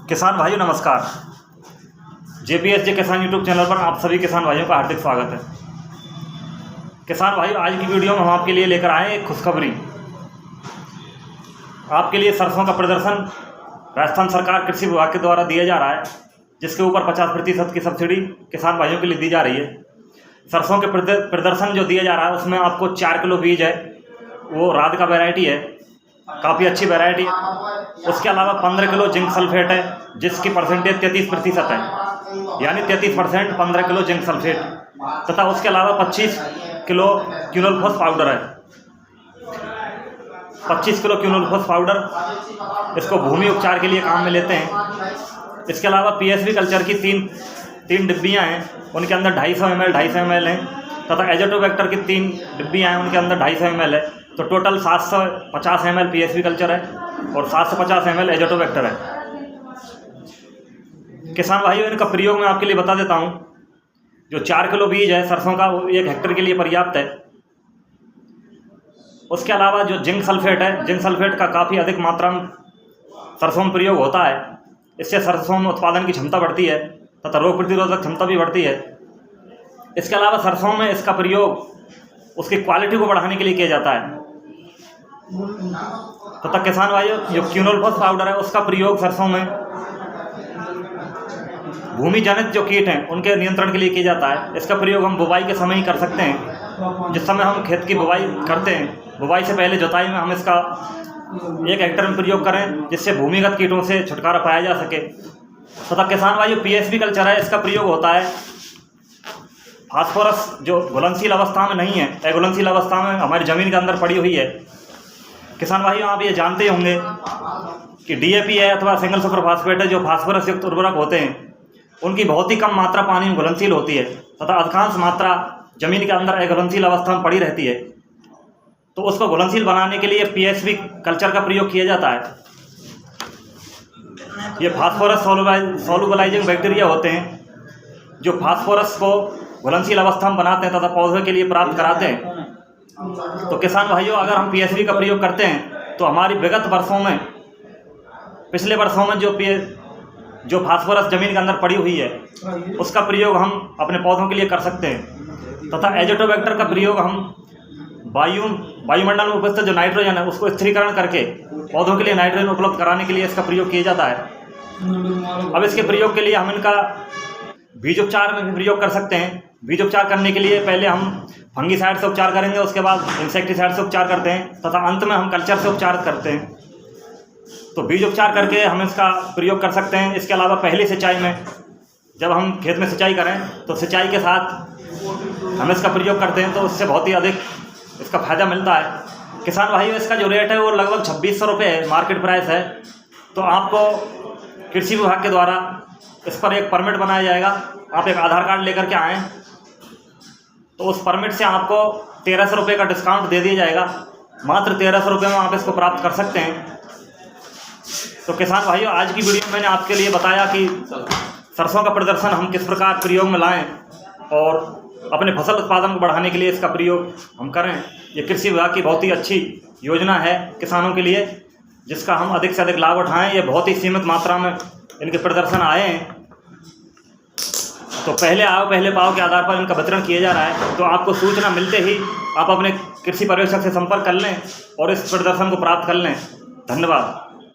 किसान भाइयों नमस्कार। जेपीएसजे किसान यूट्यूब चैनल पर आप सभी किसान भाइयों का हार्दिक स्वागत है। किसान भाइयों, आज की वीडियो में हम आपके लिए लेकर आए एक खुशखबरी। आपके लिए सरसों का प्रदर्शन राजस्थान सरकार कृषि विभाग के द्वारा दिया जा रहा है, जिसके ऊपर 50% की सब्सिडी किसान भाइयों के लिए दी जा रही है। सरसों के प्रदर्शन जो दिया जा रहा है उसमें आपको 4 किलो बीज है, वो राध का वैरायटी है, काफ़ी अच्छी वैरायटी है। उसके अलावा 15 किलो जिंक सल्फेट है, जिसकी परसेंटेज 33% है, यानी 33% 15 किलो जिंक सल्फेट, तथा उसके अलावा 25 किलो क्यूनोल्फोस पाउडर है। 25 किलो क्यूनोल्फोस पाउडर इसको भूमि उपचार के लिए काम में लेते हैं। इसके अलावा पीएसवी कल्चर की तीन डिब्बियाँ हैं, उनके अंदर 250 ml हैं, तथा एजोटोबैक्टर की 3 डिब्बियाँ हैं, उनके अंदर 250 ml है। तो टोटल 750 ml पीएसवी कल्चर है और 750 ml एजोटोबैक्टर है। किसान भाइयों, इनका प्रयोग मैं आपके लिए बता देता हूँ। जो 4 किलो बीज है सरसों का, वो 1 हेक्टेयर के लिए पर्याप्त है। उसके अलावा जो जिंक सल्फेट है, जिंक सल्फेट का काफ़ी अधिक मात्रा में सरसों में प्रयोग होता है। इससे सरसों में उत्पादन की क्षमता बढ़ती है तथा रोग प्रतिरोधक क्षमता भी बढ़ती है। इसके अलावा सरसों में इसका प्रयोग उसकी क्वालिटी को बढ़ाने के लिए किया जाता है। तथा किसान भाइयों, जो क्यूनोल्फोस पाउडर है उसका प्रयोग सरसों में भूमि जनित जो कीट हैं उनके नियंत्रण के लिए किया जाता है। इसका प्रयोग हम बुवाई के समय ही कर सकते हैं। जिस समय हम खेत की बुवाई करते हैं, बुवाई से पहले जुताई में हम इसका 1 हेक्टेयर में प्रयोग करें, जिससे भूमिगत कीटों से छुटकारा पाया जा सके। तथा किसान भाइयों, पीएसवी कल्चर है, इसका प्रयोग होता है फास्फोरस जो घुलनशील अवस्था में नहीं है, अघुलनशील अवस्था में हमारी ज़मीन के अंदर पड़ी हुई है। किसान भाइयों, आप ये जानते होंगे कि डीएपी है अथवा सिंगल सुपर फास्फेट है, जो फास्फोरस युक्त उर्वरक होते हैं, उनकी बहुत ही कम मात्रा पानी में घुलनशील होती है तथा अधिकांश मात्रा जमीन के अंदर अघुलनशील अवस्था में पड़ी रहती है। तो उसको घुलनशील बनाने के लिए पीएसवी कल्चर का प्रयोग किया जाता है। ये फास्फोरस सोलुबलाइजिंग बैक्टीरिया होते हैं, जो फास्फोरस को घुलनशील अवस्था में बनाते हैं तथा पौधे के लिए प्राप्त कराते हैं। तो किसान भाइयों, अगर हम पीएसवी का प्रयोग करते हैं तो हमारी विगत वर्षों में, पिछले वर्षों में जो फास्फोरस जमीन के अंदर पड़ी हुई है, उसका प्रयोग हम अपने पौधों के लिए कर सकते हैं। तथा एजोटोबैक्टर का प्रयोग हम वायुमंडल में उपस्थित जो नाइट्रोजन है उसको स्थिरीकरण करके पौधों के लिए नाइट्रोजन उपलब्ध कराने के लिए इसका प्रयोग किया जाता है। अब इसके प्रयोग के लिए हम इनका बीज उपचार में भी प्रयोग कर सकते हैं। बीज उपचार करने के लिए पहले हम फंगीसाइड से उपचार करेंगे, उसके बाद इंसेक्टिसाइड से उपचार करते हैं तथा अंत में हम कल्चर से उपचार करते हैं। तो बीज उपचार करके हम इसका प्रयोग कर सकते हैं। इसके अलावा पहली सिंचाई में, जब हम खेत में सिंचाई करें तो सिंचाई के साथ हम इसका प्रयोग करते हैं, तो उससे बहुत ही अधिक इसका फ़ायदा मिलता है। किसान भाइयों, इसका जो रेट है वो लगभग 2600 रुपये है, मार्केट प्राइस है। तो आपको कृषि विभाग के द्वारा इस पर एक परमिट बनाया जाएगा। आप एक आधार कार्ड लेकर के आएँ तो उस परमिट से आपको 1300 रुपये का डिस्काउंट दे दिया जाएगा। मात्र 1300 रुपये में आप इसको प्राप्त कर सकते हैं। तो किसान भाइयों, आज की वीडियो में मैंने आपके लिए बताया कि सरसों का प्रदर्शन हम किस प्रकार प्रयोग में लाएं और अपने फसल उत्पादन को बढ़ाने के लिए इसका प्रयोग हम करें। ये कृषि विभाग की बहुत ही अच्छी योजना है किसानों के लिए, जिसका हम अधिक से अधिक लाभ उठाएं। ये बहुत ही सीमित मात्रा में इनके प्रदर्शन आए हैं। तो पहले आओ पहले पाओ के आधार पर इनका वितरण किया जा रहा है। तो आपको सूचना मिलते ही आप अपने कृषि पर्यवेक्षक से संपर्क कर लें और इस प्रदर्शन को प्राप्त कर लें। धन्यवाद।